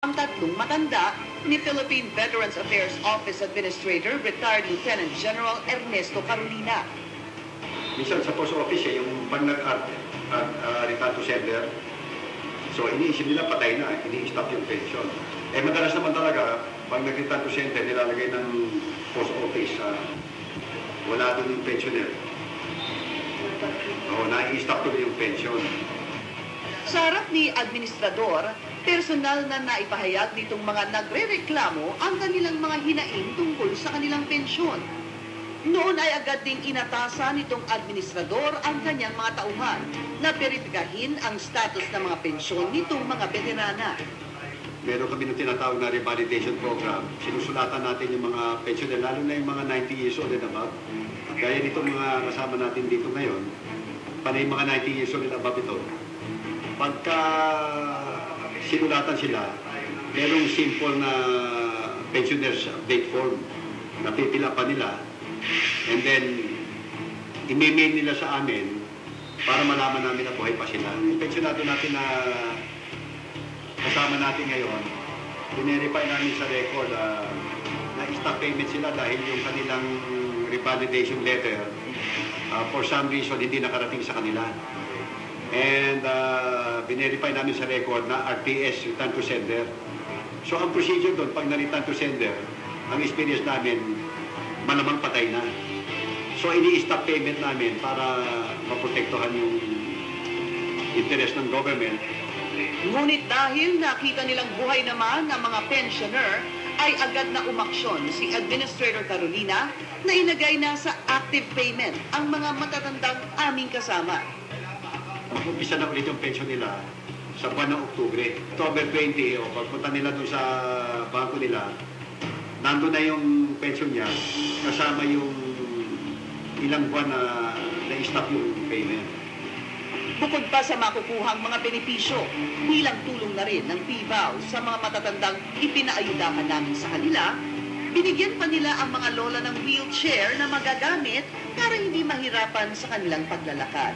ang tatlong matanda ni Philippine Veterans Affairs Office Administrator, retired Lieutenant General Ernesto Carolina. Minsan sa post office, yung pag nag-retire to sender, so iniisip nila patay na, ini-stop yung pension. Madalas naman talaga, pag nag-retire to sender, nilalagay ng post office, wala doon yung pensioner. Na-i-stop tuloy yung pension. Sa harap ni Administrador, personal na naipahayag nitong mga nagre-reklamo ang kanilang mga hinaing tungkol sa kanilang pensyon. Noon ay agad ding inatasan nitong Administrador ang kanyang mga tauhan na beripikahin ang status ng mga pensyon nitong mga veterana. Meron kami ng tinatawag na revalidation program. Sinusulatan natin yung mga pensioner, lalo na yung mga 90 years old and above. Gaya nitong mga kasama natin dito ngayon, panay mga 90 years old and above ito. Pagka sinulatan sila, merong simple na pensioners update form na pipila pa nila, and then i-mail nila sa amin para malaman namin na buhay pa sila. Yung pensionado natin na kasama natin ngayon, pinerify namin sa record na stop payment sila dahil yung kanilang revalidation letter for some reason hindi nakarating sa kanila. And binerify namin sa record na RTS, return to sender. So ang procedure doon, pag na-return to sender, ang experience namin, malamang patay na. So ini-stop payment namin para maprotektuhan yung interest ng government. Ngunit dahil nakita nilang buhay naman ng mga pensioner, ay agad na umaksyon si Administrator Carolina na inagay na sa active payment ang mga matatandang aming kasama. Mag-umpisa na ulit yung pension nila sa buwan ng Oktubre. October 20, o pagpunta nila doon sa bangko nila, nandun na yung pension niya, kasama yung ilang buwan na na-stop yung payment. Bukod pa sa makukuhang mga benepisyo, bilang tulong na rin ng PBAW sa mga matatandang ipinaayudahan namin sa kanila, binigyan pa nila ang mga lola ng wheelchair na magagamit para hindi mahirapan sa kanilang paglalakad.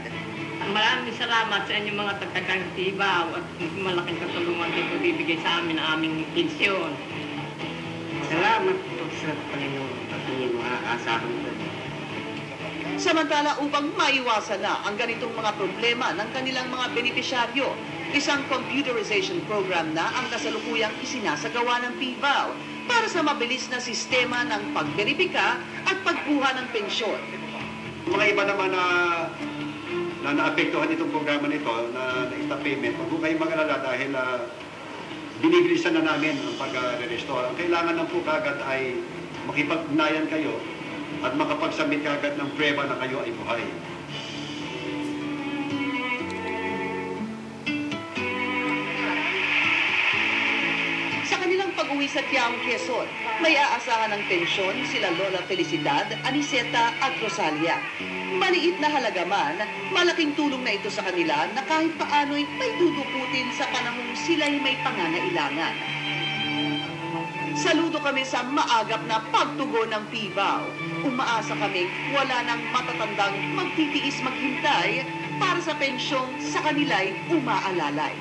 Maraming salamat sa inyong mga tagtagang PBAW at malaking katulungan din po bibigay sa amin ang aming pensyon. Salamat po sa Panginoon at inyong maaasahan po. Samantala, upang maiwasan na ang ganitong mga problema ng kanilang mga benepisyaryo, isang computerization program na ang kasalukuyang isinasagawa ng PBAW para sa mabilis na sistema ng pagberipika at pagkuha ng pensyon. Mga iba naman na naapektuhan itong programa nito na stop payment, huwag kayong mag-alala dahil binibilisan na namin ang pag-restore. Ang kailangan ng po kagad ay makipag-ugnayan kayo at makapag-submit kagad ng prueba na kayo ay buhay. Sa kanilang pag-uwi sa Quiaong, Quezon, may aasahan ng pensyon sila Lola Felicidad, Aniseta at Rosalia. Maliit na halaga man, malaking tulong na ito sa kanila na kahit paano'y may dudukutin sa panahong sila'y may pangangailangan. Saludo kami sa maagap na pagtugon ng PBAW. Umaasa kami wala nang matatandang magtitiis maghintay para sa pensyong sa kanila'y umaalalay.